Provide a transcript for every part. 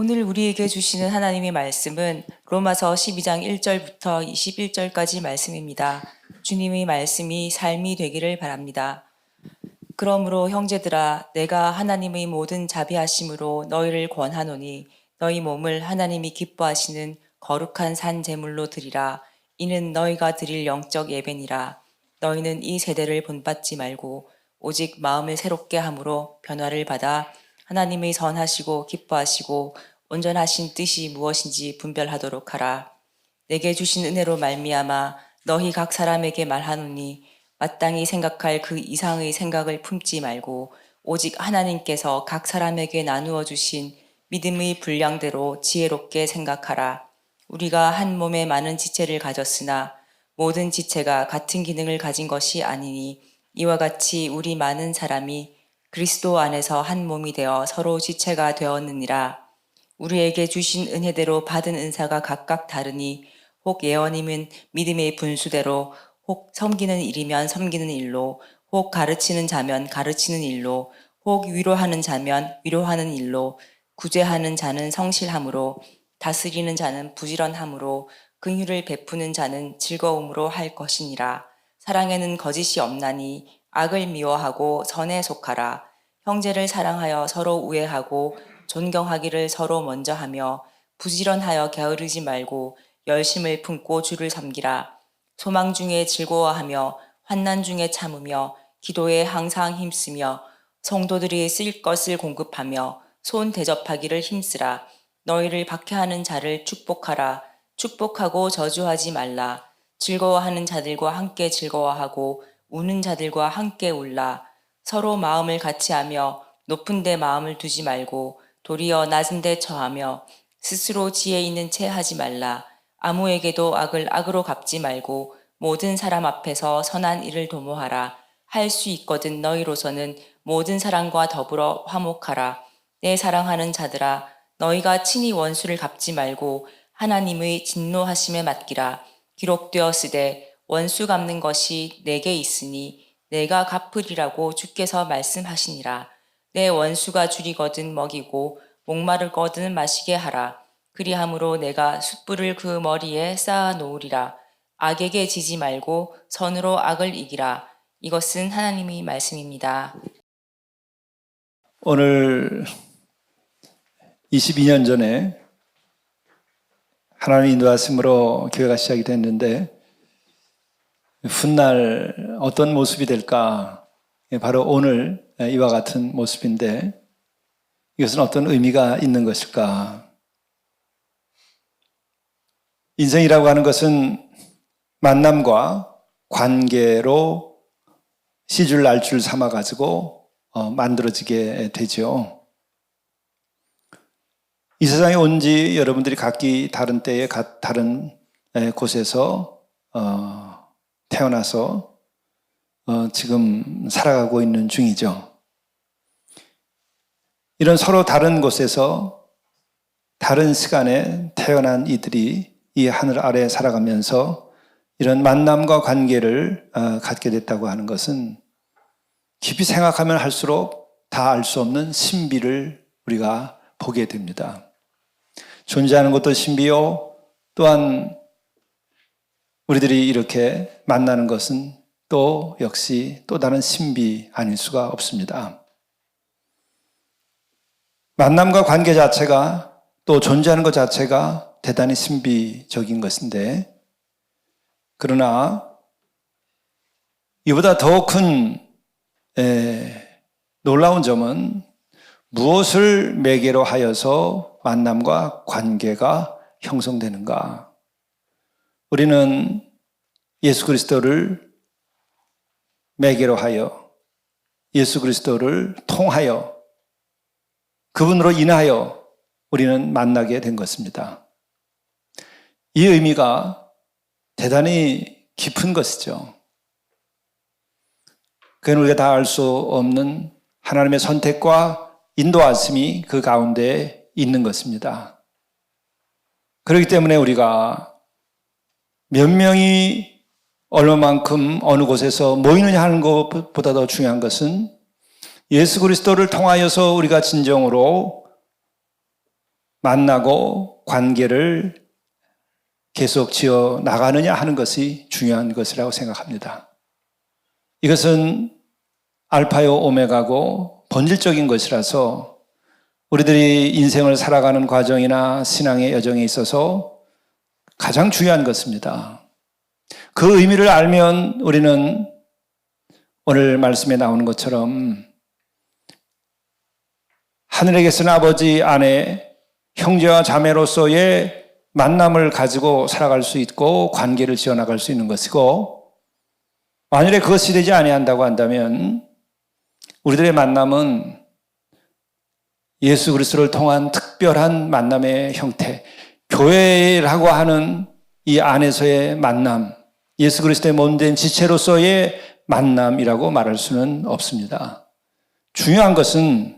오늘 우리에게 주시는 하나님의 말씀은 로마서 12장 1절부터 21절까지 말씀입니다. 주님의 말씀이 삶이 되기를 바랍니다. 그러므로 형제들아, 내가 하나님의 모든 자비하심으로 너희를 권하노니 너희 몸을 하나님이 기뻐하시는 거룩한 산 제물로 드리라. 이는 너희가 드릴 영적 예배니라. 너희는 이 세대를 본받지 말고 오직 마음을 새롭게 함으로 변화를 받아 하나님의 선하시고 기뻐하시고 온전하신 뜻이 무엇인지 분별하도록 하라. 내게 주신 은혜로 말미암아 너희 각 사람에게 말하노니 마땅히 생각할 그 이상의 생각을 품지 말고 오직 하나님께서 각 사람에게 나누어 주신 믿음의 분량대로 지혜롭게 생각하라. 우리가 한 몸에 많은 지체를 가졌으나 모든 지체가 같은 기능을 가진 것이 아니니 이와 같이 우리 많은 사람이 그리스도 안에서 한 몸이 되어 서로 지체가 되었느니라. 우리에게 주신 은혜대로 받은 은사가 각각 다르니 혹 예언이면 믿음의 분수대로, 혹 섬기는 일이면 섬기는 일로, 혹 가르치는 자면 가르치는 일로, 혹 위로하는 자면 위로하는 일로, 구제하는 자는 성실함으로, 다스리는 자는 부지런함으로, 긍휼을 베푸는 자는 즐거움으로 할 것이니라. 사랑에는 거짓이 없나니 악을 미워하고 선에 속하라. 형제를 사랑하여 서로 우애하고 존경하기를 서로 먼저 하며 부지런하여 게으르지 말고 열심을 품고 주를 섬기라. 소망 중에 즐거워하며 환난 중에 참으며 기도에 항상 힘쓰며 성도들이 쓸 것을 공급하며 손 대접하기를 힘쓰라. 너희를 박해하는 자를 축복하라. 축복하고 저주하지 말라. 즐거워하는 자들과 함께 즐거워하고 우는 자들과 함께 울라. 서로 마음을 같이 하며 높은 데 마음을 두지 말고 도리어 낮은 데 처하며 스스로 지혜 있는 채 하지 말라. 아무에게도 악을 악으로 갚지 말고 모든 사람 앞에서 선한 일을 도모하라. 할 수 있거든 너희로서는 모든 사람과 더불어 화목하라. 내 사랑하는 자들아, 너희가 친히 원수를 갚지 말고 하나님의 진노하심에 맡기라. 기록되었으되 원수 갚는 것이 내게 있으니 내가 갚으리라고 주께서 말씀하시니라. 내 원수가 줄이거든 먹이고 목마르거든 마시게 하라. 그리함으로 내가 숯불을 그 머리에 쌓아 놓으리라. 악에게 지지 말고 선으로 악을 이기라. 이것은 하나님의 말씀입니다. 오늘 22년 전에 하나님의 인도하심으로 교회가 시작이 됐는데 훗날 어떤 모습이 될까? 바로 오늘 이와 같은 모습인데 이것은 어떤 의미가 있는 것일까? 인생이라고 하는 것은 만남과 관계로 시줄 날줄 삼아가지고 만들어지게 되죠. 이 세상에 온 지 여러분들이 각기 다른 때에 다른 곳에서 태어나서 지금 살아가고 있는 중이죠. 이런 서로 다른 곳에서 다른 시간에 태어난 이들이 이 하늘 아래 살아가면서 이런 만남과 관계를 갖게 됐다고 하는 것은 깊이 생각하면 할수록 다 알 수 없는 신비를 우리가 보게 됩니다. 존재하는 것도 신비요, 또한 우리들이 이렇게 만나는 것은 또 역시 또 다른 신비 아닐 수가 없습니다. 만남과 관계 자체가 또 존재하는 것 자체가 대단히 신비적인 것인데, 그러나 이보다 더 큰 놀라운 점은 무엇을 매개로 하여서 만남과 관계가 형성되는가? 우리는 예수 그리스도를 매개로 하여 예수 그리스도를 통하여 그분으로 인하여 우리는 만나게 된 것입니다. 이 의미가 대단히 깊은 것이죠. 그건 우리가 다 알 수 없는 하나님의 선택과 인도하심이 그 가운데 있는 것입니다. 그렇기 때문에 우리가 몇 명이 얼마만큼 어느 곳에서 모이느냐 하는 것보다 더 중요한 것은 예수 그리스도를 통하여서 우리가 진정으로 만나고 관계를 계속 지어 나가느냐 하는 것이 중요한 것이라고 생각합니다. 이것은 알파요 오메가고 본질적인 것이라서 우리들이 인생을 살아가는 과정이나 신앙의 여정에 있어서 가장 중요한 것입니다. 그 의미를 알면 우리는 오늘 말씀에 나오는 것처럼 하늘에 계신 아버지 안에 형제와 자매로서의 만남을 가지고 살아갈 수 있고 관계를 지어나갈 수 있는 것이고, 만일에 그것이 되지 아니한다고 한다면 우리들의 만남은 예수 그리스도를 통한 특별한 만남의 형태, 교회라고 하는 이 안에서의 만남, 예수 그리스도의 몸된 지체로서의 만남이라고 말할 수는 없습니다. 중요한 것은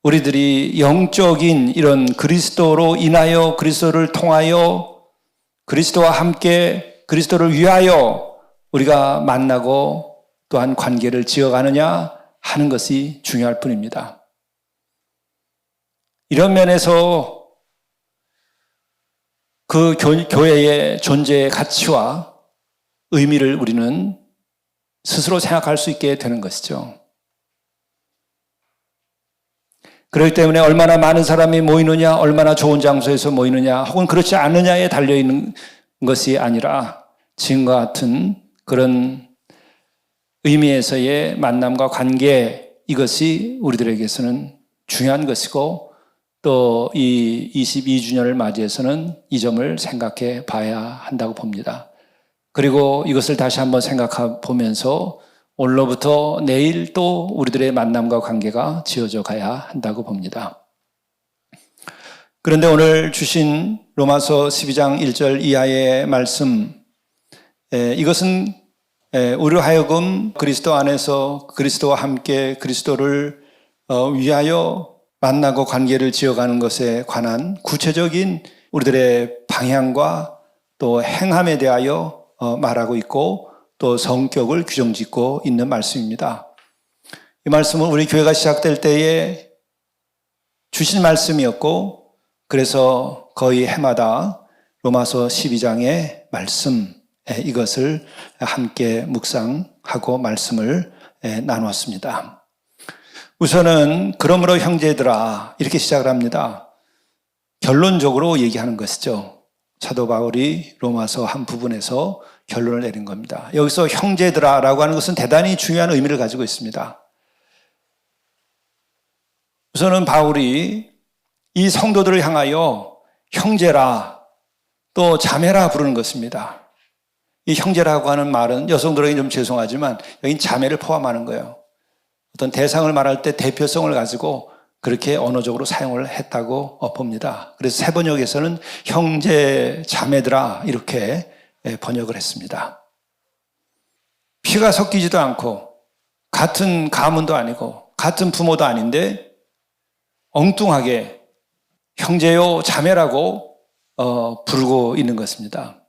우리들이 영적인 이런 그리스도로 인하여, 그리스도를 통하여, 그리스도와 함께 그리스도를 위하여 우리가 만나고 또한 관계를 지어가느냐 하는 것이 중요할 뿐입니다. 이런 면에서 그 교회의 존재의 가치와 의미를 우리는 스스로 생각할 수 있게 되는 것이죠. 그렇기 때문에 얼마나 많은 사람이 모이느냐, 얼마나 좋은 장소에서 모이느냐, 혹은 그렇지 않느냐에 달려있는 것이 아니라 지금과 같은 그런 의미에서의 만남과 관계, 이것이 우리들에게서는 중요한 것이고, 또 이 22주년을 맞이해서는 이 점을 생각해 봐야 한다고 봅니다. 그리고 이것을 다시 한번 생각해 보면서 오늘로부터 내일 또 우리들의 만남과 관계가 지어져 가야 한다고 봅니다. 그런데 오늘 주신 로마서 12장 1절 이하의 말씀, 이것은 우리로 하여금 그리스도 안에서 그리스도와 함께 그리스도를 위하여 만나고 관계를 지어가는 것에 관한 구체적인 우리들의 방향과 또 행함에 대하여 말하고 있고, 또 성격을 규정짓고 있는 말씀입니다. 이 말씀은 우리 교회가 시작될 때에 주신 말씀이었고, 그래서 거의 해마다 로마서 12장의 말씀, 이것을 함께 묵상하고 말씀을 나누었습니다. 우선은 그러므로 형제들아 이렇게 시작을 합니다. 결론적으로 얘기하는 것이죠. 사도 바울이 로마서 한 부분에서 결론을 내린 겁니다. 여기서 형제들아라고 하는 것은 대단히 중요한 의미를 가지고 있습니다. 우선은 바울이 이 성도들을 향하여 형제라 또 자매라 부르는 것입니다. 이 형제라고 하는 말은 여성들에게 좀 죄송하지만 여긴 자매를 포함하는 거예요. 어떤 대상을 말할 때 대표성을 가지고 그렇게 언어적으로 사용을 했다고 봅니다. 그래서 새 번역에서는 형제 자매들아 이렇게 번역을 했습니다. 피가 섞이지도 않고 같은 가문도 아니고 같은 부모도 아닌데 엉뚱하게 형제요 자매라고 부르고 있는 것입니다.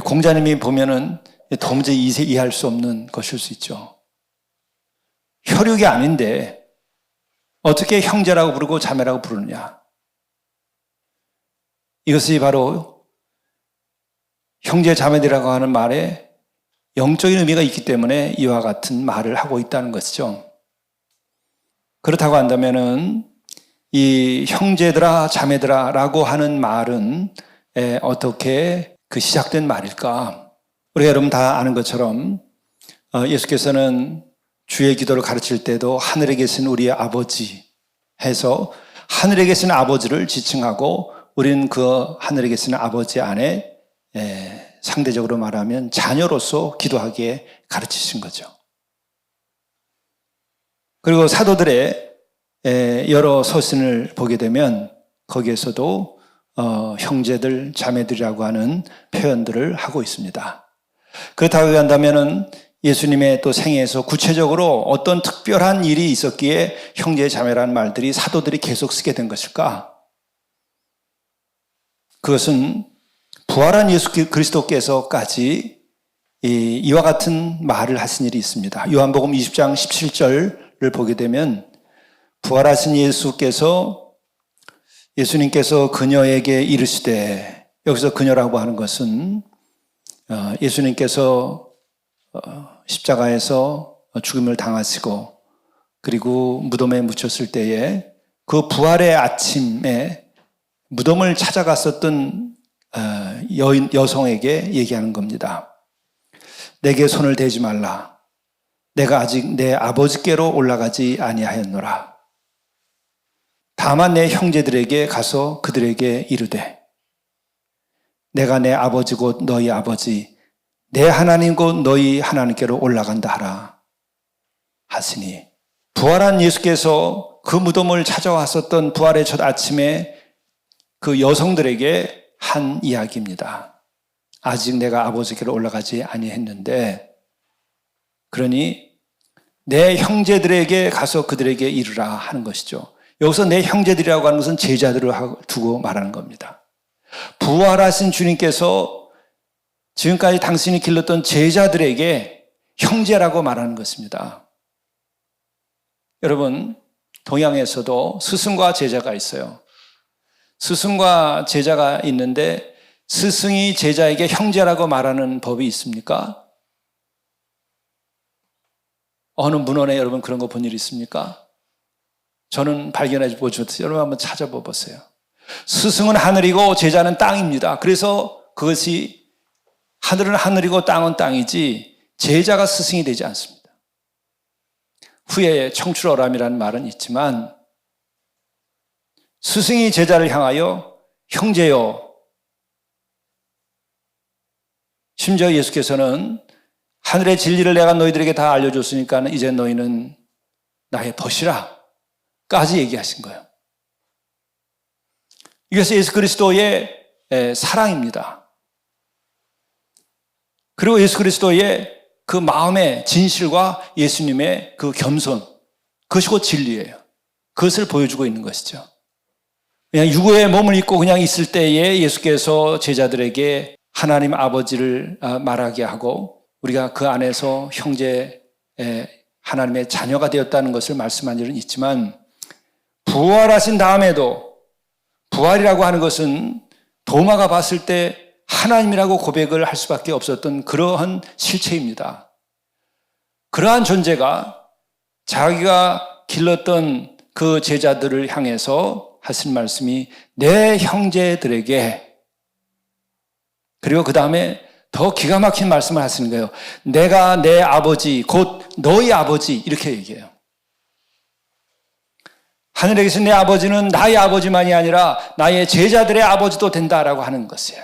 공자님이 보면은 도무지 이해할 수 없는 것일 수 있죠. 혈육이 아닌데 어떻게 형제라고 부르고 자매라고 부르느냐. 이것이 바로 형제 자매들이라고 하는 말에 영적인 의미가 있기 때문에 이와 같은 말을 하고 있다는 것이죠. 그렇다고 한다면은 이 형제들아 자매들아 라고 하는 말은 어떻게 그 시작된 말일까? 우리가 여러분 다 아는 것처럼 예수께서는 주의 기도를 가르칠 때도 하늘에 계신 우리의 아버지 해서 하늘에 계신 아버지를 지칭하고 우리는 그 하늘에 계신 아버지 안에 상대적으로 말하면 자녀로서 기도하기에 가르치신 거죠. 그리고 사도들의 여러 서신을 보게 되면 거기에서도 형제들, 자매들이라고 하는 표현들을 하고 있습니다. 그렇다고 한다면은 예수님의 또 생애에서 구체적으로 어떤 특별한 일이 있었기에 형제, 자매라는 말들이 사도들이 계속 쓰게 된 것일까? 그것은 부활한 예수 그리스도께서까지 이와 같은 말을 하신 일이 있습니다. 요한복음 20장 17절을 보게 되면 부활하신 예수님께서 그녀에게 이르시되, 여기서 그녀라고 하는 것은 예수님께서 십자가에서 죽음을 당하시고 그리고 무덤에 묻혔을 때에 그 부활의 아침에 무덤을 찾아갔었던 여성에게 얘기하는 겁니다. 내게 손을 대지 말라. 내가 아직 내 아버지께로 올라가지 아니하였노라. 다만 내 형제들에게 가서 그들에게 이르되, 내가 내 아버지 곧 너희 아버지, 내 하나님 곧 너희 하나님께로 올라간다 하라 하시니, 부활한 예수께서 그 무덤을 찾아왔었던 부활의 첫 아침에 그 여성들에게 한 이야기입니다. 아직 내가 아버지께로 올라가지 아니했는데, 그러니 내 형제들에게 가서 그들에게 이르라 하는 것이죠. 여기서 내 형제들이라고 하는 것은 제자들을 두고 말하는 겁니다. 부활하신 주님께서 지금까지 당신이 길렀던 제자들에게 형제라고 말하는 것입니다. 여러분, 동양에서도 스승과 제자가 있어요. 스승과 제자가 있는데 스승이 제자에게 형제라고 말하는 법이 있습니까? 어느 문헌에 여러분 그런 거 본 일 있습니까? 저는 발견해 보셨어요. 여러분 한번 찾아봐 보세요. 스승은 하늘이고 제자는 땅입니다. 그래서 그것이 하늘은 하늘이고 땅은 땅이지 제자가 스승이 되지 않습니다. 후에 청출어람이라는 말은 있지만 스승이 제자를 향하여 형제요. 심지어 예수께서는 하늘의 진리를 내가 너희들에게 다 알려줬으니까 이제 너희는 나의 벗이라 까지 얘기하신 거예요. 이것이 예수 그리스도의 사랑입니다. 그리고 예수 그리스도의 그 마음의 진실과 예수님의 그 겸손, 그것이 곧 진리예요. 그것을 보여주고 있는 것이죠. 그냥 유고의 몸을 입고 그냥 있을 때에 예수께서 제자들에게 하나님 아버지를 말하게 하고 우리가 그 안에서 형제 하나님의 자녀가 되었다는 것을 말씀한 일은 있지만 부활하신 다음에도 부활이라고 하는 것은 도마가 봤을 때 하나님이라고 고백을 할 수밖에 없었던 그러한 실체입니다. 그러한 존재가 자기가 길렀던 그 제자들을 향해서 하신 말씀이 내 형제들에게, 그리고 그 다음에 더 기가 막힌 말씀을 하시는 거예요. 내가 내 아버지 곧 너희 아버지, 이렇게 얘기해요. 하늘에 계신 내 아버지는 나의 아버지만이 아니라 나의 제자들의 아버지도 된다라고 하는 것이에요.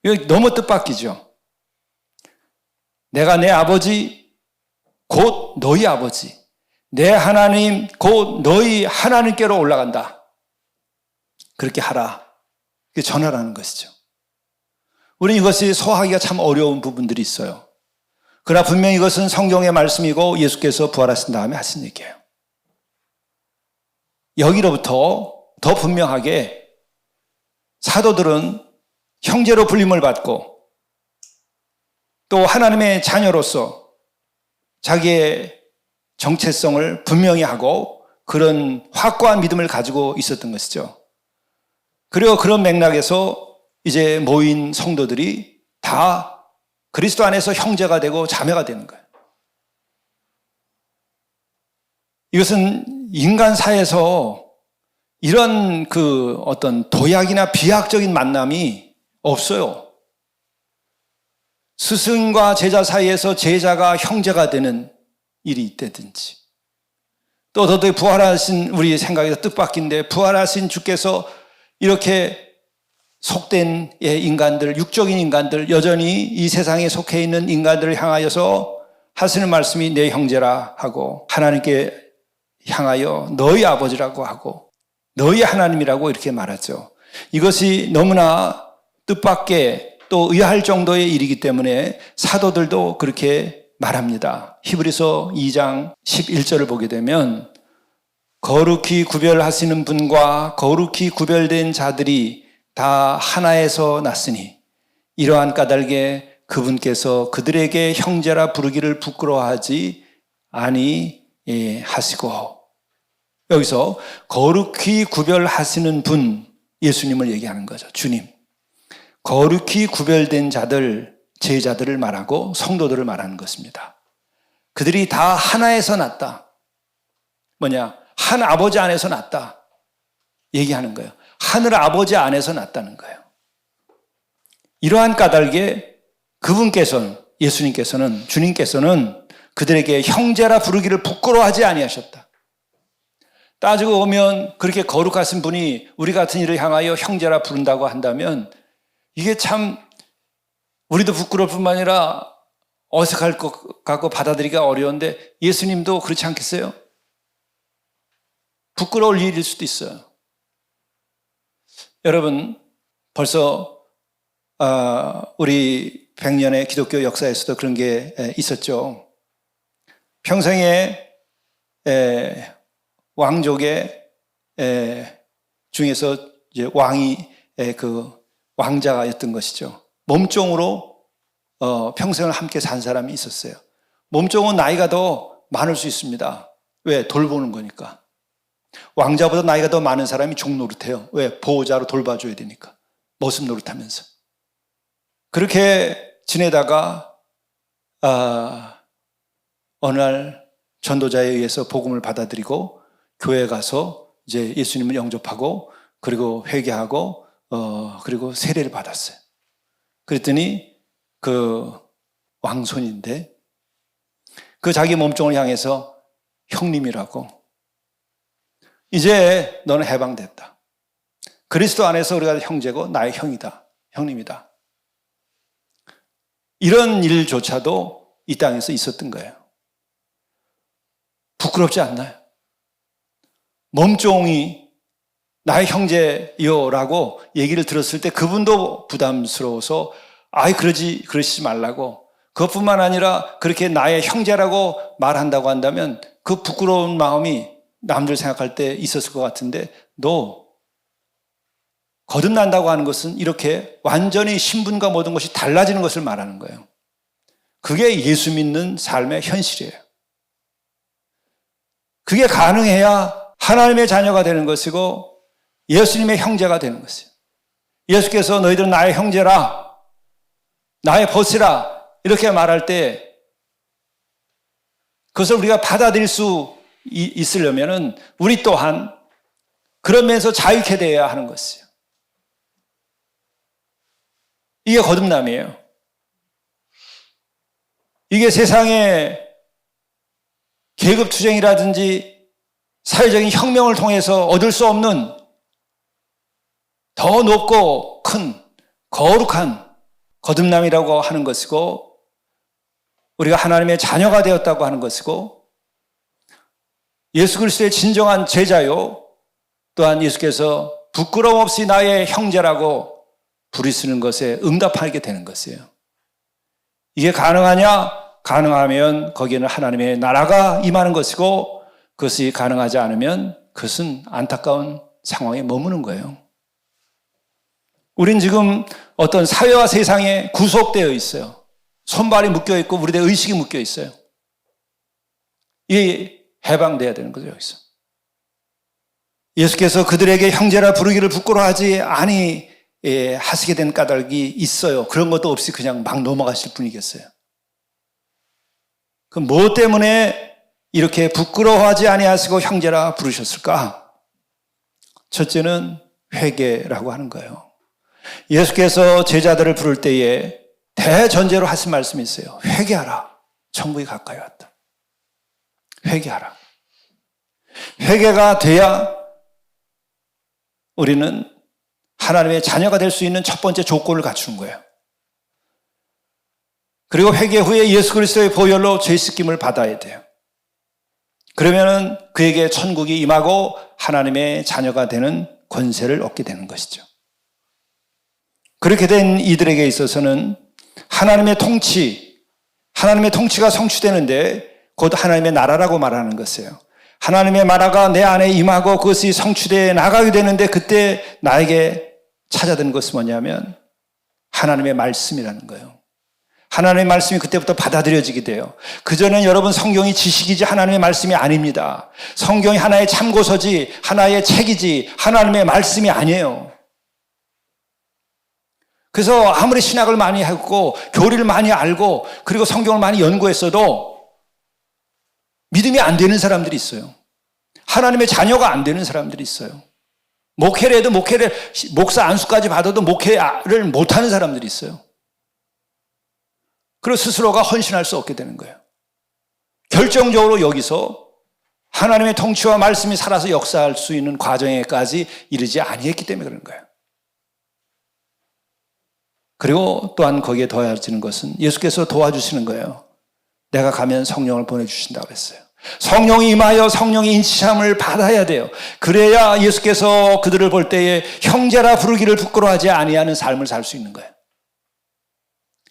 이거 너무 뜻밖이죠. 내가 내 아버지 곧 너희 아버지, 내 하나님 곧 너희 하나님께로 올라간다. 그렇게 하라. 그렇게 전하라는 것이죠. 우리는 이것이 소화하기가 참 어려운 부분들이 있어요. 그러나 분명히 이것은 성경의 말씀이고 예수께서 부활하신 다음에 하신 얘기예요. 여기로부터 더 분명하게 사도들은 형제로 불림을 받고 또 하나님의 자녀로서 자기의 정체성을 분명히 하고 그런 확고한 믿음을 가지고 있었던 것이죠. 그리고 그런 맥락에서 이제 모인 성도들이 다 그리스도 안에서 형제가 되고 자매가 되는 거예요. 이것은 인간사에서 이런 그 어떤 도약이나 비약적인 만남이 없어요. 스승과 제자 사이에서 제자가 형제가 되는 일이 있다든지, 또 더더욱 부활하신, 우리 생각에서 뜻밖인데 부활하신 주께서 이렇게 속된 인간들, 육적인 인간들, 여전히 이 세상에 속해 있는 인간들을 향하여서 하시는 말씀이 내 형제라 하고 하나님께 향하여 너희 아버지라고 하고 너희 하나님이라고 이렇게 말하죠. 이것이 너무나 뜻밖의 또 의아할 정도의 일이기 때문에 사도들도 그렇게 말합니다. 히브리서 2장 11절을 보게 되면 거룩히 구별하시는 분과 거룩히 구별된 자들이 다 하나에서 났으니 이러한 까닭에 그분께서 그들에게 형제라 부르기를 부끄러워하지 아니하시고, 여기서 거룩히 구별하시는 분, 예수님을 얘기하는 거죠. 주님. 거룩히 구별된 자들, 제자들을 말하고 성도들을 말하는 것입니다. 그들이 다 하나에서 났다. 뭐냐? 한 아버지 안에서 났다. 얘기하는 거예요. 하늘 아버지 안에서 났다는 거예요. 이러한 까닭에 그분께서는, 예수님께서는, 주님께서는 그들에게 형제라 부르기를 부끄러워하지 아니하셨다. 따지고 보면 그렇게 거룩하신 분이 우리 같은 이를 향하여 형제라 부른다고 한다면 이게 참 우리도 부끄러울 뿐만 아니라 어색할 것 같고 받아들이기가 어려운데 예수님도 그렇지 않겠어요? 부끄러울 일일 수도 있어요. 여러분, 벌써 우리 100년의 기독교 역사에서도 그런 게 있었죠. 평생에 왕족의 중에서 이제 왕이 그 왕자였던 것이죠. 몸종으로 평생을 함께 산 사람이 있었어요. 몸종은 나이가 더 많을 수 있습니다. 왜? 돌보는 거니까. 왕자보다 나이가 더 많은 사람이 종노릇해요. 왜? 보호자로 돌봐줘야 되니까. 머슴 노릇하면서. 그렇게 지내다가 어느 날 전도자에 의해서 복음을 받아들이고 교회에 가서 이제 예수님을 영접하고 그리고 회개하고 그리고 세례를 받았어요. 그랬더니 그 왕손인데 그 자기 몸종을 향해서 형님이라고, 이제 너는 해방됐다. 그리스도 안에서 우리가 형제고 나의 형이다. 형님이다. 이런 일조차도 이 땅에서 있었던 거예요. 부끄럽지 않나요? 몸종이 나의 형제요라고 얘기를 들었을 때 그분도 부담스러워서 그러시지 말라고, 그것뿐만 아니라 그렇게 나의 형제라고 말한다고 한다면 그 부끄러운 마음이 남들 생각할 때 있었을 것 같은데, 너 거듭난다고 하는 것은 이렇게 완전히 신분과 모든 것이 달라지는 것을 말하는 거예요. 그게 예수 믿는 삶의 현실이에요. 그게 가능해야 하나님의 자녀가 되는 것이고 예수님의 형제가 되는 것이에요. 예수께서 너희들은 나의 형제라, 나의 벗이라 이렇게 말할 때 그것을 우리가 받아들일 수 있으려면 우리 또한 그런 면에서 자유케 되어야 하는 것이에요. 이게 거듭남이에요. 이게 세상의 계급투쟁이라든지 사회적인 혁명을 통해서 얻을 수 없는 더 높고 큰 거룩한 거듭남이라고 하는 것이고, 우리가 하나님의 자녀가 되었다고 하는 것이고, 예수 그리스도의 진정한 제자요, 또한 예수께서 부끄러움 없이 나의 형제라고 부르시는 것에 응답하게 되는 것이에요. 이게 가능하냐? 가능하면 거기에는 하나님의 나라가 임하는 것이고, 그것이 가능하지 않으면 그것은 안타까운 상황에 머무는 거예요. 우린 지금 어떤 사회와 세상에 구속되어 있어요. 손발이 묶여 있고 우리의 의식이 묶여 있어요. 이 해방돼야 되는 거죠, 여기서. 예수께서 그들에게 형제라 부르기를 부끄러워하지 하시게 된 까닭이 있어요. 그런 것도 없이 그냥 막 넘어가실 분이겠어요. 그럼 뭐 때문에 이렇게 부끄러워하지 아니하시고 형제라 부르셨을까? 첫째는 회개라고 하는 거예요. 예수께서 제자들을 부를 때에 대전제로 하신 말씀이 있어요. 회개하라. 천국이 가까이 왔다. 회개하라. 회개가 돼야 우리는 하나님의 자녀가 될 수 있는 첫 번째 조건을 갖추는 거예요. 그리고 회개 후에 예수 그리스도의 보혈로 죄 씻김을 받아야 돼요. 그러면은 그에게 천국이 임하고 하나님의 자녀가 되는 권세를 얻게 되는 것이죠. 그렇게 된 이들에게 있어서는 하나님의 통치가 성취되는데 곧 하나님의 나라라고 말하는 것이에요. 하나님의 나라가 내 안에 임하고 그것이 성취되어 나가게 되는데 그때 나에게 찾아든 것은 뭐냐면 하나님의 말씀이라는 거예요. 하나님의 말씀이 그때부터 받아들여지게 돼요. 그전엔 여러분 성경이 지식이지 하나님의 말씀이 아닙니다. 성경이 하나의 참고서지 하나의 책이지 하나님의 말씀이 아니에요. 그래서 아무리 신학을 많이 했고 교리를 많이 알고 그리고 성경을 많이 연구했어도 믿음이 안 되는 사람들이 있어요. 하나님의 자녀가 안 되는 사람들이 있어요. 목회를 해도 목사 안수까지 받아도 목회를 못하는 사람들이 있어요. 그리고 스스로가 헌신할 수 없게 되는 거예요. 결정적으로 여기서 하나님의 통치와 말씀이 살아서 역사할 수 있는 과정에까지 이르지 아니했기 때문에 그런 거예요. 그리고 또한 거기에 더해지는 것은 예수께서 도와주시는 거예요. 내가 가면 성령을 보내주신다고 했어요. 성령이 임하여 성령의 인치함을 받아야 돼요. 그래야 예수께서 그들을 볼 때에 형제라 부르기를 부끄러워하지 아니하는 삶을 살 수 있는 거예요.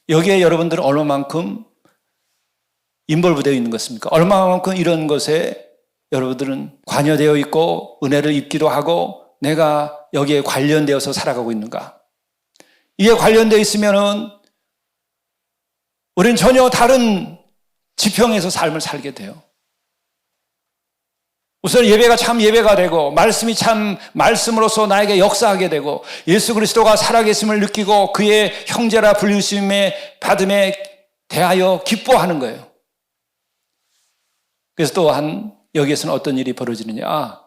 여기에 여러분들은 얼마만큼 인볼브되어 있는 것입니까? 얼마만큼 이런 것에 여러분들은 관여되어 있고 은혜를 입기도 하고 내가 여기에 관련되어서 살아가고 있는가? 이에 관련되어 있으면은 우리는 전혀 다른 지평에서 삶을 살게 돼요. 우선 예배가 참 예배가 되고 말씀이 참 말씀으로서 나에게 역사하게 되고 예수 그리스도가 살아계심을 느끼고 그의 형제라 불리심에 받음에 대하여 기뻐하는 거예요. 그래서 또한 여기에서는 어떤 일이 벌어지느냐?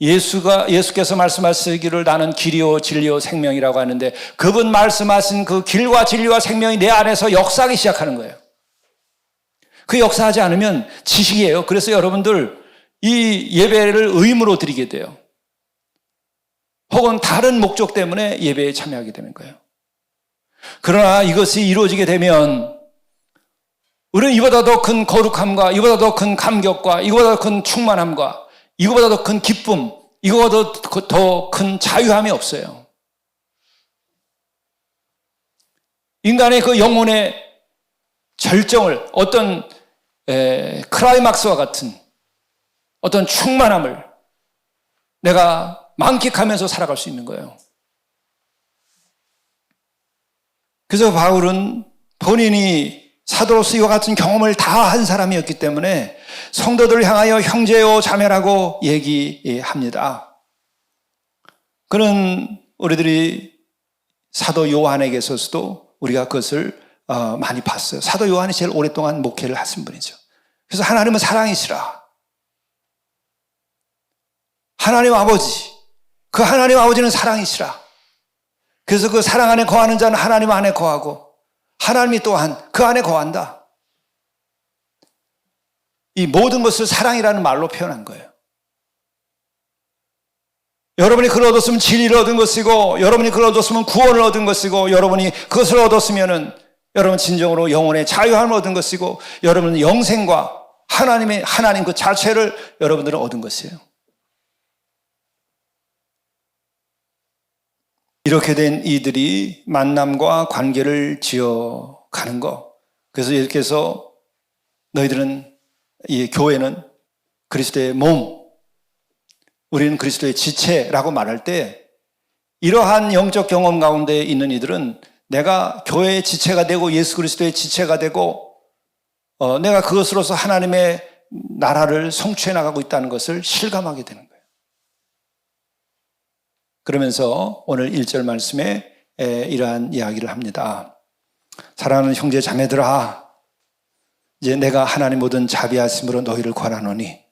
예수께서 말씀하시기를 나는 길이요 진리요 생명이라고 하는데 그분 말씀하신 그 길과 진리와 생명이 내 안에서 역사하기 시작하는 거예요. 그 역사하지 않으면 지식이에요. 그래서 여러분들 이 예배를 의무로 드리게 돼요. 혹은 다른 목적 때문에 예배에 참여하게 되는 거예요. 그러나 이것이 이루어지게 되면 우리는 이보다 더 큰 거룩함과 이보다 더 큰 감격과 이보다 더 큰 충만함과 이거보다 더 큰 기쁨, 이거보다 더 큰 자유함이 없어요. 인간의 그 영혼의 절정을 어떤 클라이막스와 같은 어떤 충만함을 내가 만끽하면서 살아갈 수 있는 거예요. 그래서 바울은 본인이 사도로서 이와 같은 경험을 다 한 사람이었기 때문에 성도들을 향하여 형제요 자매라고 얘기합니다. 그는 우리들이 사도 요한에게서도 우리가 그것을 많이 봤어요. 사도 요한이 제일 오랫동안 목회를 하신 분이죠. 그래서 하나님은 사랑이시라. 하나님 아버지, 그 하나님 아버지는 사랑이시라. 그래서 그 사랑 안에 거하는 자는 하나님 안에 거하고 하나님이 또한 그 안에 거한다. 이 모든 것을 사랑이라는 말로 표현한 거예요. 여러분이 그걸 얻었으면 진리를 얻은 것이고 여러분이 그걸 얻었으면 구원을 얻은 것이고 여러분이 그것을 얻었으면은 여러분 진정으로 영혼의 자유함을 얻은 것이고 여러분은 영생과 하나님 그 자체를 여러분들은 얻은 것이에요. 이렇게 된 이들이 만남과 관계를 지어가는 것. 그래서 예수께서 너희들은 이 교회는 그리스도의 몸, 우리는 그리스도의 지체라고 말할 때 이러한 영적 경험 가운데 있는 이들은 내가 교회의 지체가 되고 예수 그리스도의 지체가 되고 내가 그것으로서 하나님의 나라를 성취해 나가고 있다는 것을 실감하게 되는 거예요. 그러면서 오늘 1절 말씀에 이러한 이야기를 합니다. 사랑하는 형제 자매들아, 이제 내가 하나님 모든 자비하심으로 너희를 권하노니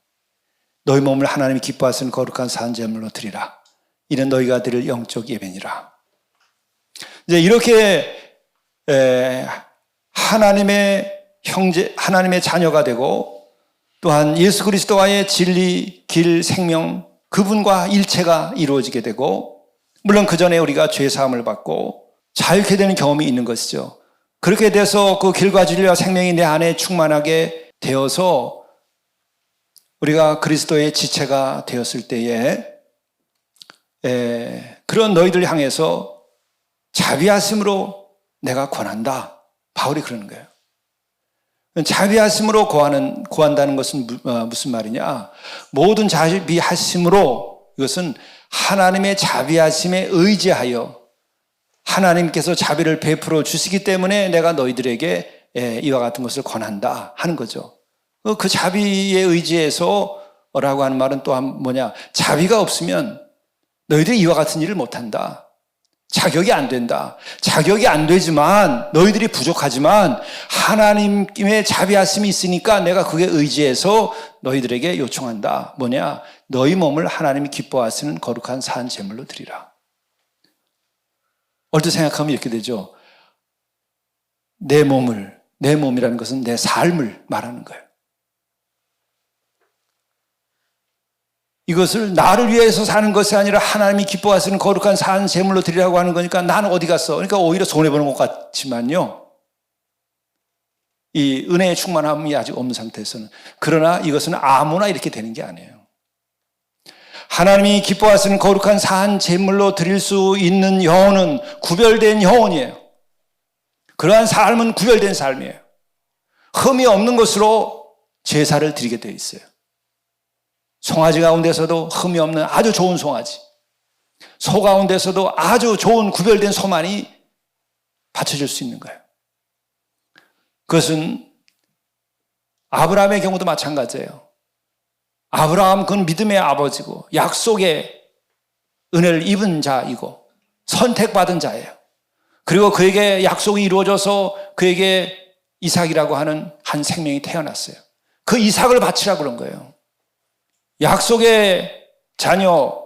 너희 몸을 하나님이 기뻐하시는 거룩한 산제물로 드리라. 이는 너희가 드릴 영적 예배니라. 이제 이렇게 하나님의 형제, 하나님의 자녀가 되고 또한 예수 그리스도와의 진리, 길, 생명 그분과 일체가 이루어지게 되고 물론 그 전에 우리가 죄 사함을 받고 자유케 되는 경험이 있는 것이죠. 그렇게 돼서 그 길과 진리와 생명이 내 안에 충만하게 되어서 우리가 그리스도의 지체가 되었을 때에 그런 너희들 향해서 자비하심으로 내가 권한다. 바울이 그러는 거예요. 자비하심으로 구한다는 것은 무슨 말이냐? 모든 자비하심으로 이것은 하나님의 자비하심에 의지하여 하나님께서 자비를 베풀어 주시기 때문에 내가 너희들에게 이와 같은 것을 권한다 하는 거죠. 그 자비에 의지해서 라고 하는 말은 또한 뭐냐? 자비가 없으면 너희들이 이와 같은 일을 못한다. 자격이 안 된다. 자격이 안 되지만 너희들이 부족하지만 하나님의 자비하심이 있으니까 내가 그게 의지해서 너희들에게 요청한다. 뭐냐? 너희 몸을 하나님이 기뻐하시는 거룩한 산 제물로 드리라. 얼핏 생각하면 이렇게 되죠. 내 몸이라는 것은 내 삶을 말하는 거예요. 이것을 나를 위해서 사는 것이 아니라 하나님이 기뻐하시는 거룩한 산 제물로 드리라고 하는 거니까 나는 어디 갔어? 그러니까 오히려 손해보는 것 같지만요. 이 은혜의 충만함이 아직 없는 상태에서는. 그러나 이것은 아무나 이렇게 되는 게 아니에요. 하나님이 기뻐하시는 거룩한 산 제물로 드릴 수 있는 영혼은 구별된 영혼이에요. 그러한 삶은 구별된 삶이에요. 흠이 없는 것으로 제사를 드리게 되어 있어요. 송아지 가운데서도 흠이 없는 아주 좋은 송아지, 소 가운데서도 아주 좋은 구별된 소만이 바쳐질 수 있는 거예요. 그것은 아브라함의 경우도 마찬가지예요. 아브라함 그건 믿음의 아버지고 약속의 은혜를 입은 자이고 선택받은 자예요. 그리고 그에게 약속이 이루어져서 그에게 이삭이라고 하는 한 생명이 태어났어요. 그 이삭을 바치라고 그런 거예요. 약속의 자녀,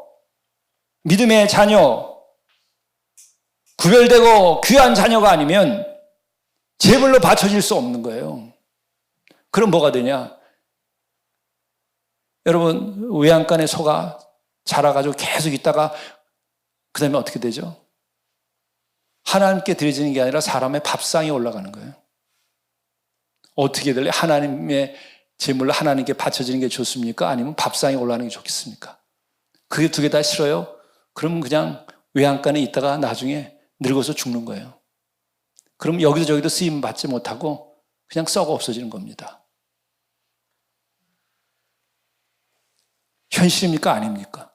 믿음의 자녀, 구별되고 귀한 자녀가 아니면 제물로 바쳐질 수 없는 거예요. 그럼 뭐가 되냐? 여러분, 외양간에 소가 자라가지고 계속 있다가 그 다음에 어떻게 되죠? 하나님께 드려지는 게 아니라 사람의 밥상에 올라가는 거예요. 어떻게 될래? 하나님의 제물로 하나님께 바쳐지는 게 좋습니까? 아니면 밥상에 올라가는 게 좋겠습니까? 그게 두 개 다 싫어요? 그럼 그냥 외양간에 있다가 나중에 늙어서 죽는 거예요. 그럼 여기도 저기도 쓰임 받지 못하고 그냥 썩어 없어지는 겁니다. 현실입니까? 아닙니까?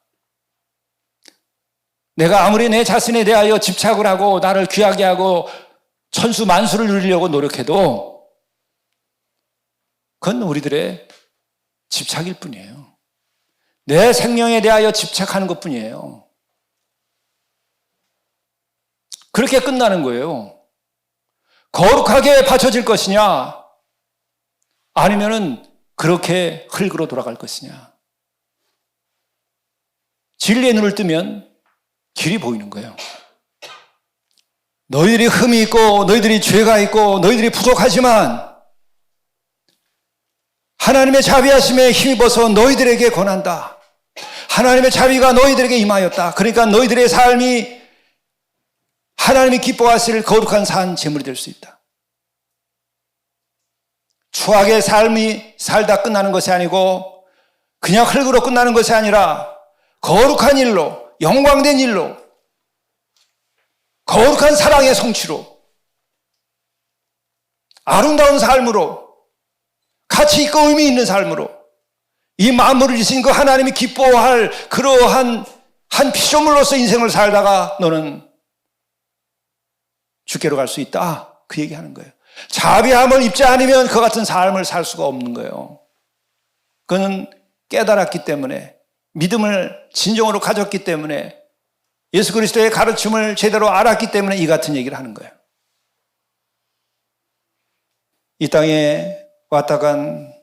내가 아무리 내 자신에 대하여 집착을 하고 나를 귀하게 하고 천수 만수를 누리려고 노력해도 그건 우리들의 집착일 뿐이에요. 내 생명에 대하여 집착하는 것뿐이에요. 그렇게 끝나는 거예요. 거룩하게 바쳐질 것이냐 아니면은 그렇게 흙으로 돌아갈 것이냐. 진리의 눈을 뜨면 길이 보이는 거예요. 너희들이 흠이 있고 너희들이 죄가 있고 너희들이 부족하지만 하나님의 자비하심에 힘입어서 너희들에게 권한다. 하나님의 자비가 너희들에게 임하였다. 그러니까 너희들의 삶이 하나님이 기뻐하실 거룩한 산 제물이 될 수 있다. 추악의 삶이 살다 끝나는 것이 아니고 그냥 흙으로 끝나는 것이 아니라 거룩한 일로, 영광된 일로, 거룩한 사랑의 성취로, 아름다운 삶으로, 가치 있고 의미 있는 삶으로 이 만물을 주신 그 하나님이 기뻐할 그러한 한 피조물로서 인생을 살다가 너는 주께로 갈 수 있다. 그 얘기하는 거예요. 자비함을 입지 않으면 그 같은 삶을 살 수가 없는 거예요. 그는 깨달았기 때문에 믿음을 진정으로 가졌기 때문에 예수 그리스도의 가르침을 제대로 알았기 때문에 이 같은 얘기를 하는 거예요. 이 땅에 왔다 간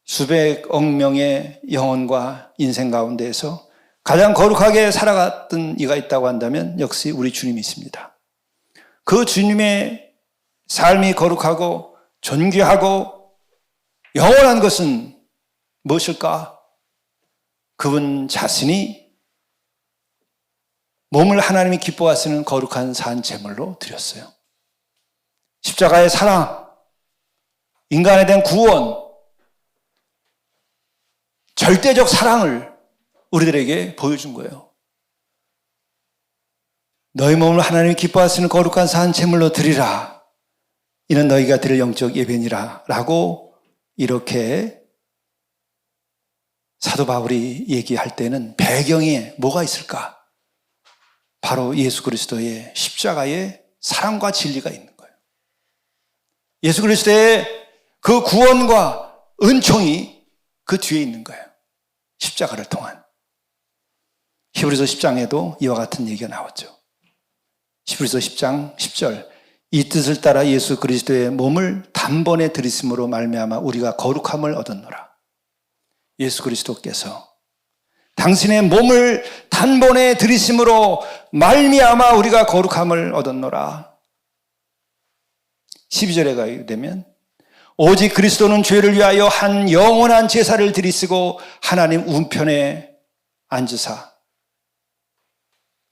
수백억 명의 영혼과 인생 가운데에서 가장 거룩하게 살아갔던 이가 있다고 한다면 역시 우리 주님이 있습니다. 그 주님의 삶이 거룩하고 존귀하고 영원한 것은 무엇일까? 그분 자신이 몸을 하나님이 기뻐하시는 거룩한 산 제물로 드렸어요. 십자가의 사랑, 인간에 대한 구원, 절대적 사랑을 우리들에게 보여준 거예요. 너희 몸을 하나님이 기뻐하시는 거룩한 산 제물로 드리라. 이는 너희가 드릴 영적 예배니라. 라고 이렇게 사도 바울이 얘기할 때는 배경에 뭐가 있을까? 바로 예수 그리스도의 십자가의 사랑과 진리가 있는 거예요. 예수 그리스도의 그 구원과 은총이 그 뒤에 있는 거예요. 십자가를 통한. 히브리서 10장에도 이와 같은 얘기가 나왔죠. 히브리서 10장 10절, 이 뜻을 따라 예수 그리스도의 몸을 단번에 들이심으로 말미암아 우리가 거룩함을 얻었노라. 예수 그리스도께서 당신의 몸을 단번에 들이심으로 말미암아 우리가 거룩함을 얻었노라. 12절에 가게 되면 오직 그리스도는 죄를 위하여 한 영원한 제사를 드리시고 하나님 우편에 앉으사.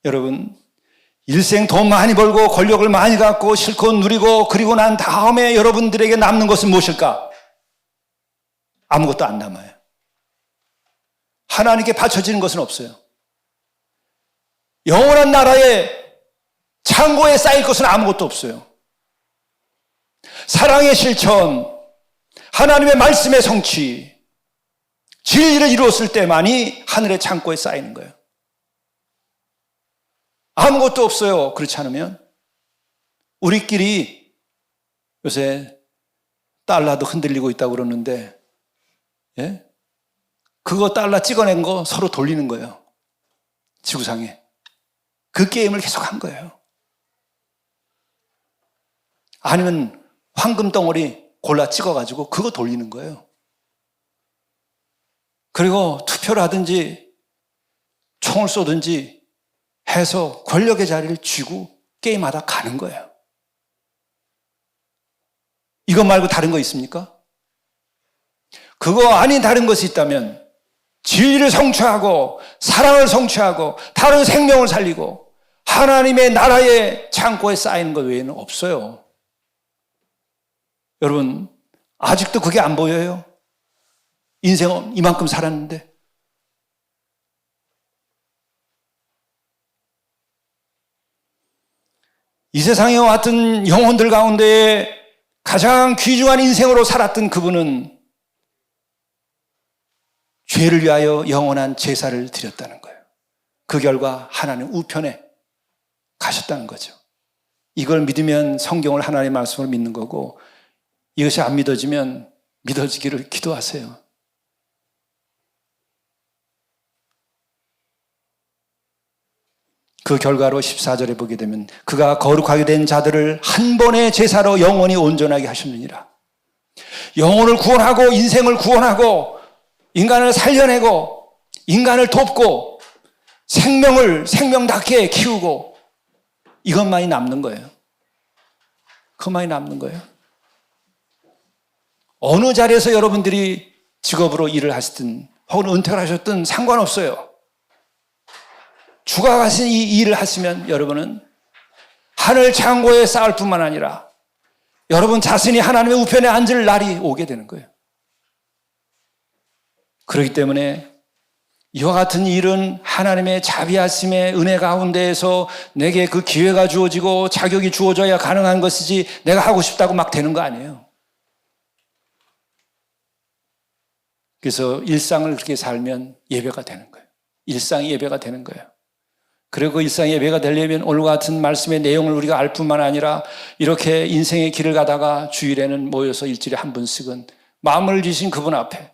여러분, 일생 돈 많이 벌고 권력을 많이 갖고 실컷 누리고 그리고 난 다음에 여러분들에게 남는 것은 무엇일까? 아무것도 안 남아요. 하나님께 바쳐지는 것은 없어요. 영원한 나라의 창고에 쌓일 것은 아무것도 없어요. 사랑의 실천, 하나님의 말씀의 성취, 진리를 이루었을 때만이 하늘의 창고에 쌓이는 거예요. 아무것도 없어요. 그렇지 않으면 우리끼리 요새 달러도 흔들리고 있다고 그러는데, 예? 그거 달러 찍어낸 거 서로 돌리는 거예요. 지구상에. 그 게임을 계속 한 거예요. 아니면 황금 덩어리 골라 찍어가지고 그거 돌리는 거예요. 그리고 투표를 하든지 총을 쏘든지 해서 권력의 자리를 쥐고 게임하다 가는 거예요. 이것 말고 다른 거 있습니까? 그거 아닌 다른 것이 있다면 진리를 성취하고 사랑을 성취하고 다른 생명을 살리고 하나님의 나라의 창고에 쌓이는 것 외에는 없어요. 여러분, 아직도 그게 안 보여요? 인생은 이만큼 살았는데. 이 세상에 왔던 영혼들 가운데 가장 귀중한 인생으로 살았던 그분은 죄를 위하여 영원한 제사를 드렸다는 거예요. 그 결과 하나님 우편에 가셨다는 거죠. 이걸 믿으면 성경을 하나님의 말씀을 믿는 거고, 이것이 안 믿어지면 믿어지기를 기도하세요. 그 결과로 14절에 보게 되면 그가 거룩하게 된 자들을 한 번의 제사로 영원히 온전하게 하셨느니라. 영혼을 구원하고 인생을 구원하고 인간을 살려내고 인간을 돕고 생명을 생명답게 키우고 이것만이 남는 거예요. 그것만이 남는 거예요. 어느 자리에서 여러분들이 직업으로 일을 하시든 혹은 은퇴를 하셨든 상관없어요. 주가 가신 이 일을 하시면 여러분은 하늘 창고에 쌓을 뿐만 아니라 여러분 자신이 하나님의 우편에 앉을 날이 오게 되는 거예요. 그렇기 때문에 이와 같은 일은 하나님의 자비하심의 은혜 가운데에서 내게 그 기회가 주어지고 자격이 주어져야 가능한 것이지 내가 하고 싶다고 막 되는 거 아니에요. 그래서 일상을 그렇게 살면 예배가 되는 거예요. 일상이 예배가 되는 거예요. 그리고 그 일상의 예배가 되려면 오늘 같은 말씀의 내용을 우리가 알 뿐만 아니라 이렇게 인생의 길을 가다가 주일에는 모여서 일주일에 한 번씩은 마음을 주신 그분 앞에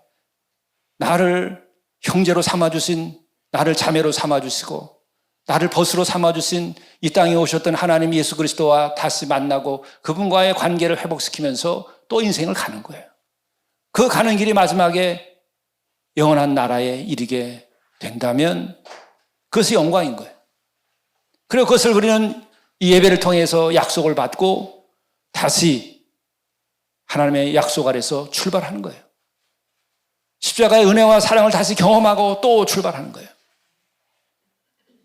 나를 형제로 삼아주신, 나를 자매로 삼아주시고 나를 벗으로 삼아주신 이 땅에 오셨던 하나님 예수 그리스도와 다시 만나고 그분과의 관계를 회복시키면서 또 인생을 가는 거예요. 그 가는 길이 마지막에 영원한 나라에 이르게 된다면 그것이 영광인 거예요. 그리고 그것을 우리는 이 예배를 통해서 약속을 받고 다시 하나님의 약속 아래서 출발하는 거예요. 십자가의 은혜와 사랑을 다시 경험하고 또 출발하는 거예요.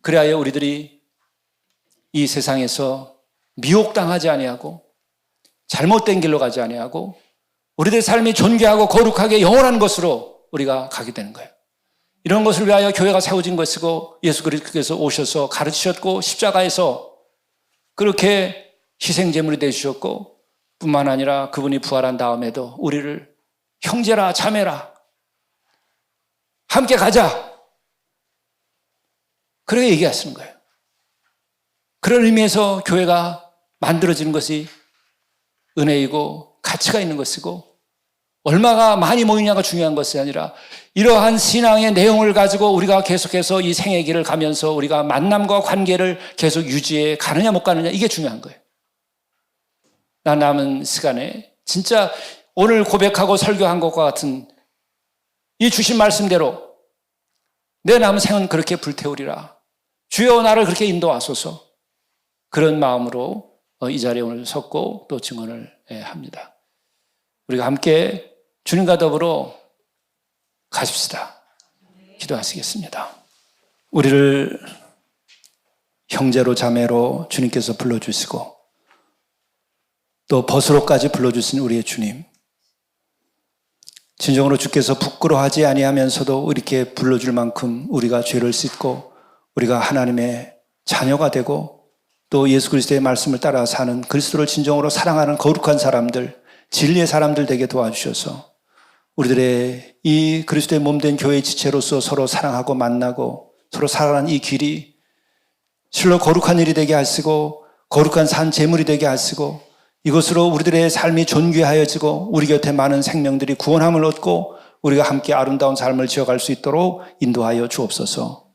그래야 우리들이 이 세상에서 미혹당하지 아니하고 잘못된 길로 가지 아니하고 우리들의 삶이 존귀하고 거룩하게 영원한 것으로 우리가 가게 되는 거예요. 이런 것을 위하여 교회가 세워진 것이고 예수 그리스도께서 오셔서 가르치셨고 십자가에서 그렇게 희생제물이 되주셨고 뿐만 아니라 그분이 부활한 다음에도 우리를 형제라 자매라 함께 가자 그렇게 얘기하시는 거예요. 그런 의미에서 교회가 만들어지는 것이 은혜이고 가치가 있는 것이고 얼마가 많이 모이냐가 중요한 것이 아니라 이러한 신앙의 내용을 가지고 우리가 계속해서 이 생의 길을 가면서 우리가 만남과 관계를 계속 유지해 가느냐 못 가느냐 이게 중요한 거예요. 나 남은 시간에 진짜 오늘 고백하고 설교한 것과 같은 이 주신 말씀대로 내 남은 생은 그렇게 불태우리라. 주여 나를 그렇게 인도하소서. 그런 마음으로 이 자리에 오늘 섰고 또 증언을 합니다. 우리가 함께 주님과 더불어 가십시다. 기도하시겠습니다. 우리를 형제로 자매로 주님께서 불러주시고 또 벗으로까지 불러주신 우리의 주님, 진정으로 주께서 부끄러워하지 아니하면서도 이렇게 불러줄 만큼 우리가 죄를 씻고 우리가 하나님의 자녀가 되고 또 예수 그리스도의 말씀을 따라 사는 그리스도를 진정으로 사랑하는 거룩한 사람들, 진리의 사람들 되게 도와주셔서 우리들의 이 그리스도의 몸된 교회의 지체로서 서로 사랑하고 만나고 서로 살아가는 이 길이 실로 거룩한 일이 되게 하시고 거룩한 산 제물이 되게 하시고 이것으로 우리들의 삶이 존귀하여지고 우리 곁에 많은 생명들이 구원함을 얻고 우리가 함께 아름다운 삶을 지어갈 수 있도록 인도하여 주옵소서.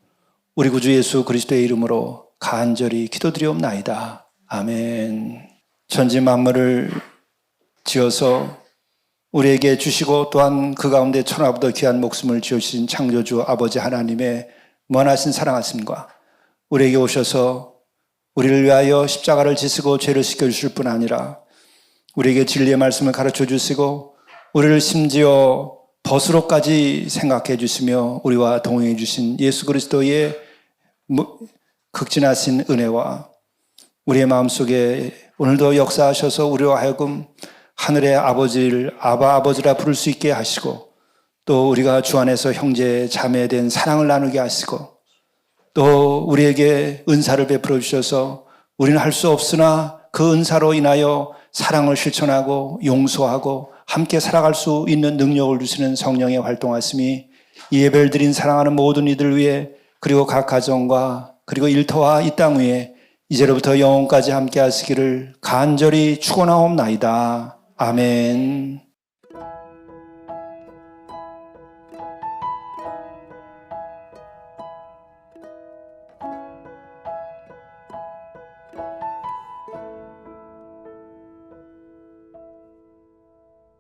우리 구주 예수 그리스도의 이름으로 간절히 기도드리옵나이다. 아멘. 천지 만물을 지어서 우리에게 주시고 또한 그 가운데 천하보다 귀한 목숨을 지으신 창조주 아버지 하나님의 무한하신 사랑하심과 우리에게 오셔서 우리를 위하여 십자가를 지시고 죄를 씻겨주실 뿐 아니라 우리에게 진리의 말씀을 가르쳐 주시고 우리를 심지어 벗으로까지 생각해 주시며 우리와 동행해 주신 예수 그리스도의 극진하신 은혜와 우리의 마음속에 오늘도 역사하셔서 우리와 하여금 하늘의 아버지를 아버지라 부를 수 있게 하시고 또 우리가 주 안에서 형제 자매에 대한 사랑을 나누게 하시고 또 우리에게 은사를 베풀어 주셔서 우리는 할 수 없으나 그 은사로 인하여 사랑을 실천하고 용서하고 함께 살아갈 수 있는 능력을 주시는 성령의 활동하심이 이 예배를 드린 사랑하는 모든 이들 위해 그리고 각 가정과 그리고 일터와 이 땅 위에 이제로부터 영원까지 함께 하시기를 간절히 축원하옵나이다. 아멘.